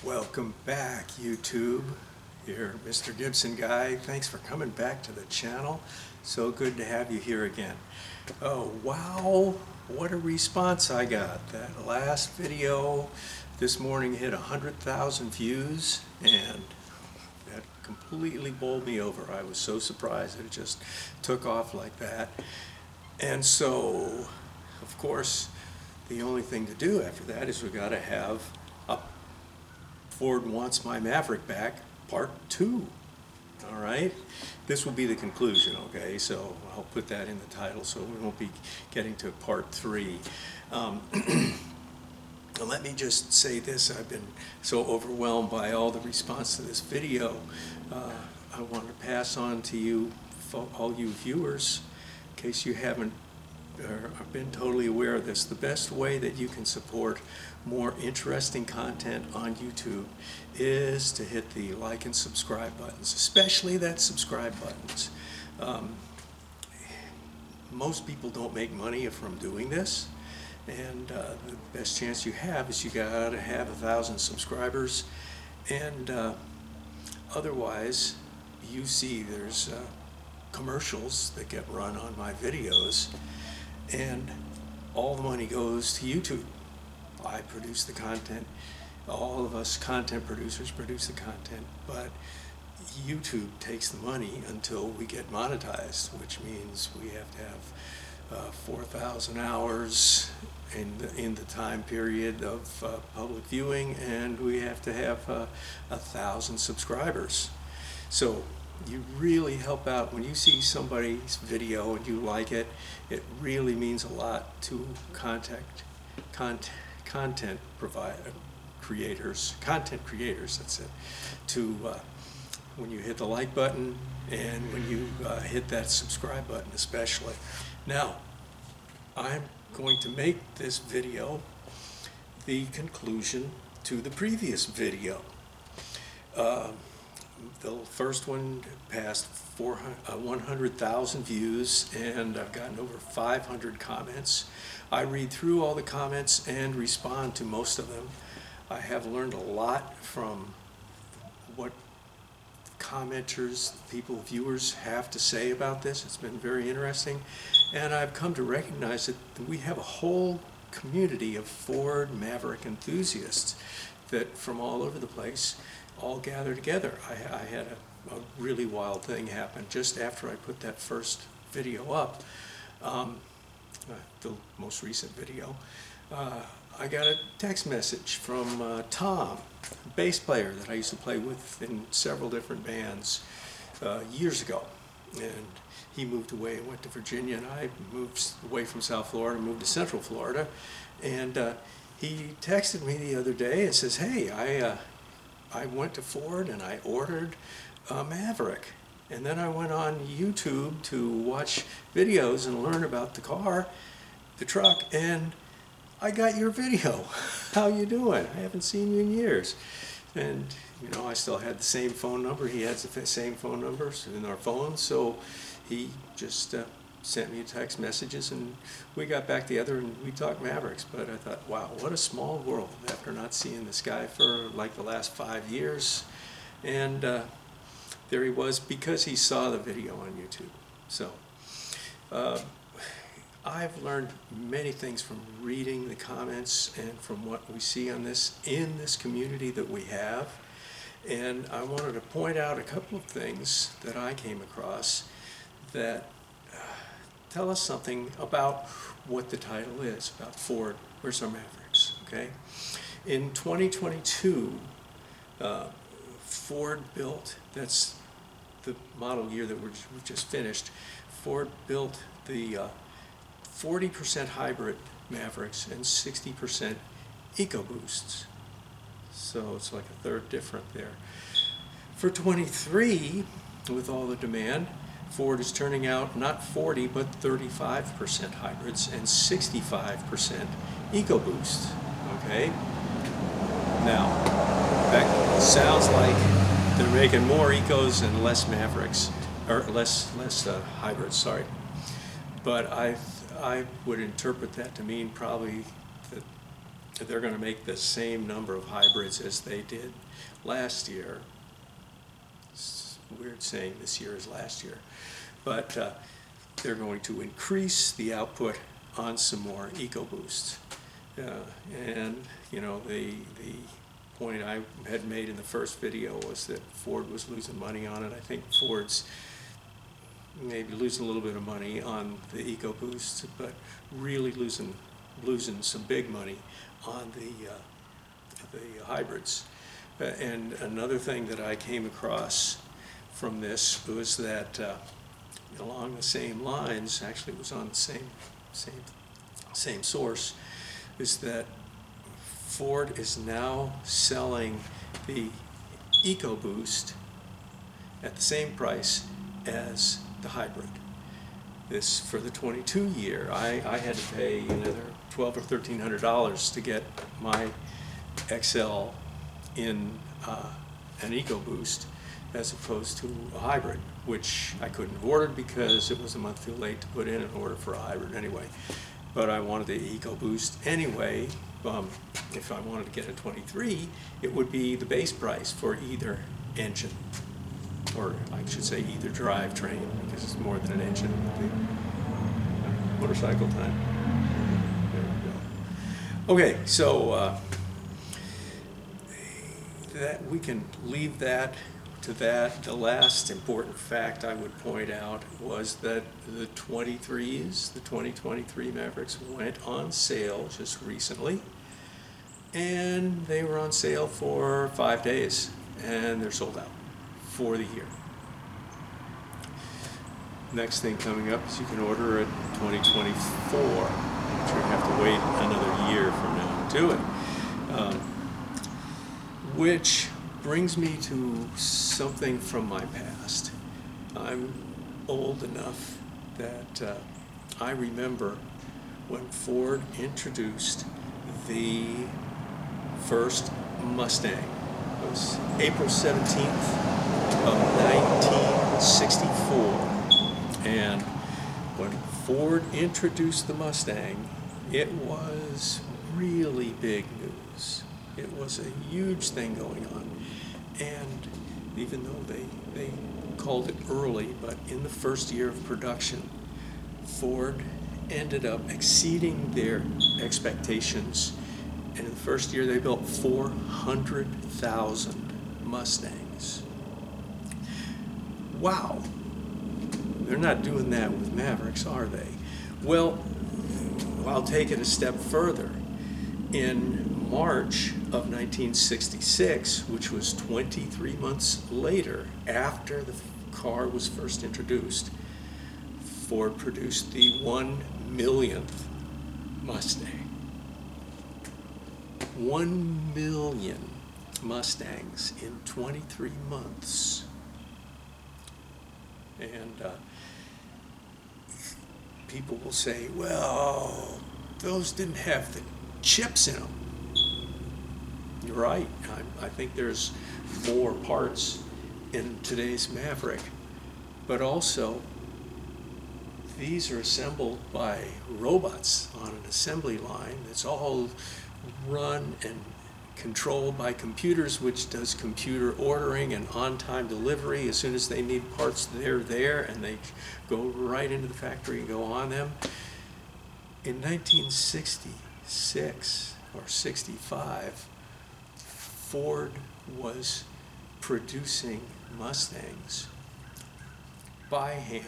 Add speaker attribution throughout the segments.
Speaker 1: Welcome back, YouTube. Here, Mr. Gibson guy. Thanks for coming back to the channel. So good to have you here again. Oh, wow, what a response I got. That last video this morning hit 100,000 views, and that completely bowled me over. I was so surprised that it just took off like that. And so, of course, the only thing to do after that is we got to have a Ford Wants My Maverick Back Part 2. All right, this will be the conclusion, okay? So I'll put that in the title so we won't be getting to Part 3. Let me just say this. I've been so overwhelmed by all the response to this video. I want to pass on to you, all you viewers, in case you haven't been totally aware of this. The best way that you can support more interesting content on YouTube is to hit the like and subscribe buttons, especially that subscribe buttons. Most people don't make money from doing this, and the best chance you have is you gotta have 1,000 subscribers, and otherwise you see there's commercials that get run on my videos, and all the money goes to YouTube. I produce the content, all of us content producers produce the content, but YouTube takes the money until we get monetized, which means we have to have 4,000 hours in the time period of public viewing, and we have to have 1,000 subscribers. So you really help out when you see somebody's video and you like it. It really means a lot to content creators, that's it, to when you hit the like button and when you hit that subscribe button especially. Now, I'm going to make this video the conclusion to the previous video. The first one passed 100,000 views, and I've gotten over 500 comments. I read through all the comments and respond to most of them. I have learned a lot from what commenters, viewers have to say about this. It's been very interesting, and I've come to recognize that we have a whole community of Ford Maverick enthusiasts that from all over the place all gather together. I had a really wild thing happen just after I put that first video up, the most recent video. I got a text message from Tom, a bass player that I used to play with in several different bands years ago, and he moved away and went to Virginia, and I moved away from South Florida and moved to Central Florida, and he texted me the other day and says, hey, I went to Ford and I ordered a Maverick, and then I went on YouTube to watch videos and learn about the car, the truck, and I got your video. How you doing? I haven't seen you in years. And you know, I still had the same phone number. He has the same phone numbers in our phones, so he just sent me text messages, and we got back together and we talked Mavericks. But I thought, wow, what a small world after not seeing this guy for like the last 5 years. And there he was because he saw the video on YouTube. So I've learned many things from reading the comments and from what we see on this in this community that we have. And I wanted to point out a couple of things that I came across that tell us something about what the title is, about Ford, Where's Our Mavericks, okay? In 2022, Ford built, that's the model year that we just finished, Ford built the 40% hybrid Mavericks and 60% EcoBoosts. So it's like a third different there. For 23, with all the demand, Ford is turning out not 40 but 35% hybrids and 65% EcoBoost. Okay? Now, that sounds like they're making more Ecos and less Mavericks, or less hybrids, sorry. But I would interpret that to mean probably that they're going to make the same number of hybrids as they did last year. It's weird saying this year is last year, but they're going to increase the output on some more EcoBoosts. And you know, the point I had made in the first video was that Ford was losing money on it. I think Ford's maybe losing a little bit of money on the EcoBoost, but really losing some big money on the hybrids. And another thing that I came across from this was that along the same lines, actually it was on the same source, is that Ford is now selling the EcoBoost at the same price as the hybrid. This, for the 22 year, I had to pay another $1,200 or $1,300 to get my XL in an EcoBoost as opposed to a hybrid, which I couldn't have ordered because it was a month too late to put in an order for a hybrid anyway. But I wanted the EcoBoost anyway. If I wanted to get a 23, it would be the base price for either engine, or I should say either drivetrain, because it's more than an engine. Motorcycle time. There we go. Okay, so that we can leave that to that. The last important fact I would point out was that the 23s, the 2023 Mavericks, went on sale just recently, and they were on sale for 5 days, and they're sold out for the year. Next thing coming up is you can order a 2024, which we have to wait another year from now to do it. Which brings me to something from my past. I'm old enough that I remember when Ford introduced the first Mustang. It was April 17th of 1964. And when Ford introduced the Mustang, it was really big news. It was a huge thing going on. And even though they called it early, but in the first year of production, Ford ended up exceeding their expectations. And in the first year, they built 400,000 Mustangs. Wow. They're not doing that with Mavericks, are they? Well, I'll take it a step further. In March of 1966, which was 23 months later after the car was first introduced, Ford produced the 1 millionth Mustang. 1 million Mustangs in 23 months. And people will say, well, those didn't have the chips in them. You're right. I think there's more parts in today's Maverick, but also these are assembled by robots on an assembly line that's all run and controlled by computers, which does computer ordering and on-time delivery. As soon as they need parts, they're there, and they go right into the factory and go on them. In 1966 or 65, Ford was producing Mustangs by hand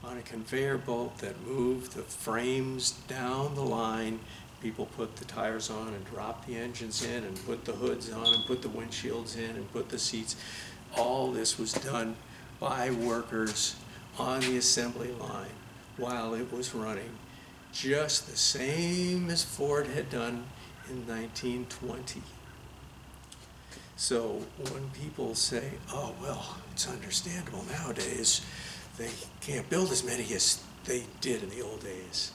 Speaker 1: on a conveyor belt that moved the frames down the line. People put the tires on and dropped the engines in and put the hoods on and put the windshields in and put the seats. All this was done by workers on the assembly line while it was running, just the same as Ford had done in 1920. So when people say, oh, well, it's understandable nowadays, they can't build as many as they did in the old days.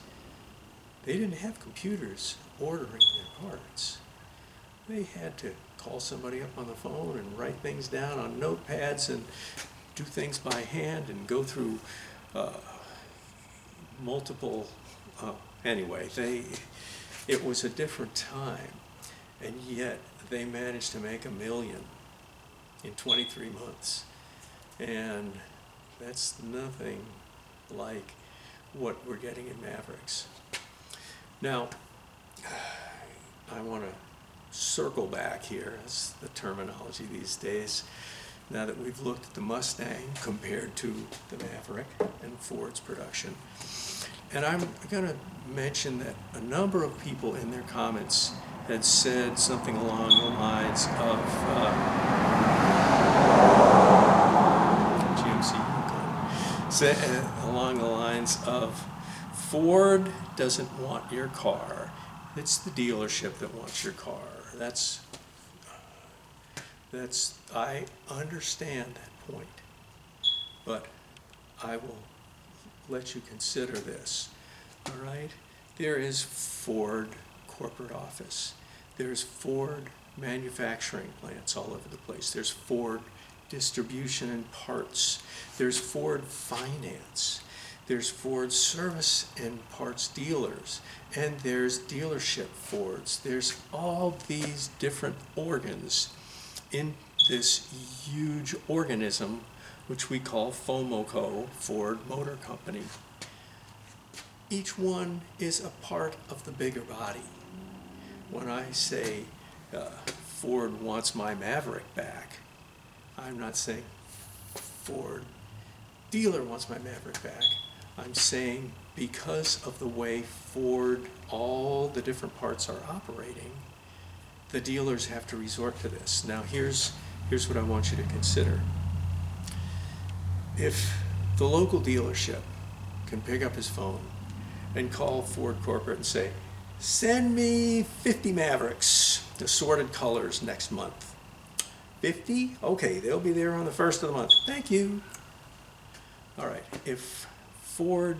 Speaker 1: They didn't have computers ordering their parts. They had to call somebody up on the phone and write things down on notepads and do things by hand and go through multiple, anyway, It was a different time, and yet they managed to make $1 million in 23 months. And that's nothing like what we're getting in Mavericks. Now, I want to circle back here, as the terminology these days, now that we've looked at the Mustang compared to the Maverick and Ford's production. And I'm going to mention that a number of people in their comments had said something along the lines of along the lines of, Ford doesn't want your car, it's the dealership that wants your car. I understand that point, but I will let you consider this. All right, there is Ford corporate office, there's Ford manufacturing plants all over the place, there's Ford distribution and parts, there's Ford finance, there's Ford service and parts dealers, and there's dealership Fords. There's all these different organs in this huge organism which we call FOMOCO, Ford Motor Company. Each one is a part of the bigger body. When I say Ford wants my Maverick back, I'm not saying Ford dealer wants my Maverick back. I'm saying because of the way Ford, all the different parts are operating, the dealers have to resort to this. Now here's what I want you to consider. If the local dealership can pick up his phone and call Ford corporate and say, send me 50 Mavericks, assorted colors next month. 50? Okay, they'll be there on the 1st of the month. Thank you. All right, if Ford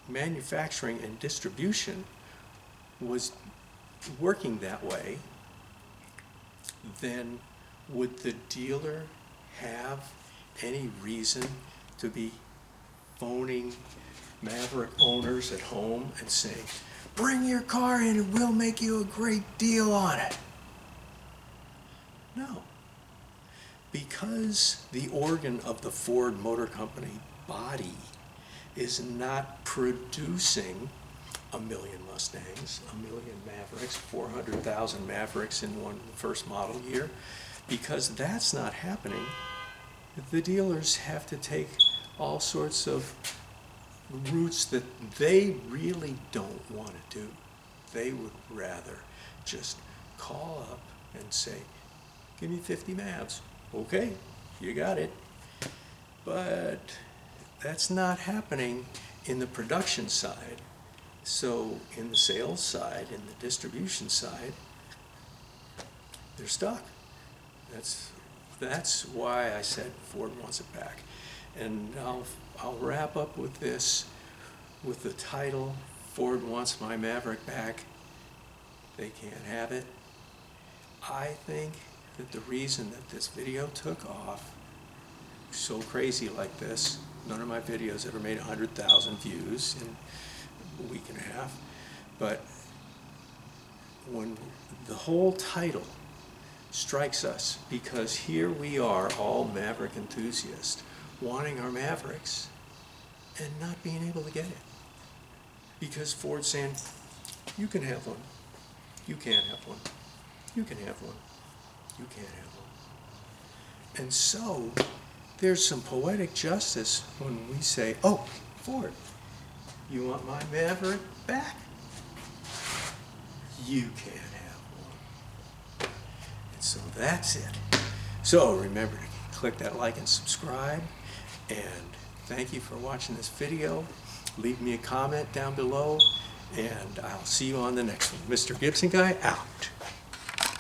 Speaker 1: manufacturing and distribution was working that way, then would the dealer have any reason to be phoning Maverick owners at home and saying, bring your car in and we'll make you a great deal on it? No. Because the organ of the Ford Motor Company body is not producing 1 million Mustangs, 1 million Mavericks, 400,000 Mavericks in one first model year, because that's not happening, the dealers have to take all sorts of routes that they really don't want to do. They would rather just call up and say, give me 50 Mavs. Okay, you got it. But that's not happening in the production side. So in the sales side, in the distribution side, they're stuck. That's why I said Ford wants it back. And I'll wrap up with this, with the title, Ford wants my Maverick back. They can't have it. I think that the reason that this video took off so crazy like this, none of my videos ever made 100,000 views in a week and a half, but when the whole title strikes us, because here we are, all Maverick enthusiasts, wanting our Mavericks and not being able to get it. Because Ford's saying, you can have one, you can't have one, you can have one, you can't have one. And so there's some poetic justice when we say, oh, Ford, you want my Maverick back? You can't have one. And so that's it. So remember to click that like and subscribe, and thank you for watching this video. Leave me a comment down below, and I'll see you on the next one. Mr. Gibson Guy, out.